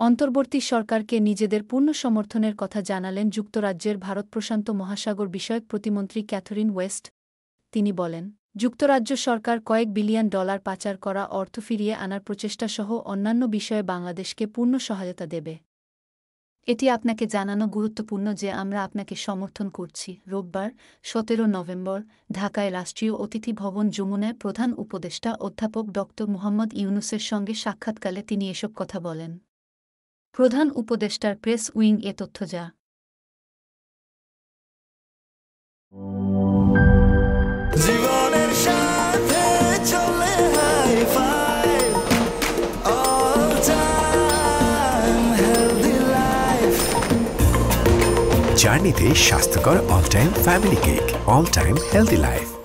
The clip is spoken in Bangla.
অন্তর্বর্তী সরকারকে নিজেদের পূর্ণ সমর্থনের কথা জানালেন যুক্তরাজ্যের ভারত প্রশান্ত মহাসাগর বিষয়ক প্রতিমন্ত্রী ক্যাথরিন ওয়েস্ট। তিনি বলেন, যুক্তরাজ্য সরকার কয়েক বিলিয়ন ডলার পাচার করা অর্থ ফিরিয়ে আনার প্রচেষ্টাসহ অন্যান্য বিষয়ে বাংলাদেশকে পূর্ণ সহায়তা দেবে। এটি আপনাকে জানানো গুরুত্বপূর্ণ যে আমরা আপনাকে সমর্থন করছি। রোববার ১৭ নভেম্বর ঢাকায় রাষ্ট্রীয় অতিথি ভবন যমুনায় প্রধান উপদেষ্টা অধ্যাপক ড. মুহাম্মদ ইউনূসের সঙ্গে সাক্ষাৎকালে তিনি এসব কথা বলেন। প্রধান উপদেষ্টার প্রেস উইং এ তথ্য যা জীবনের সাথে চলে hi-fi, all time healthy life। জার্নিতে স্বাস্থ্যকর all time family cake, all time healthy life.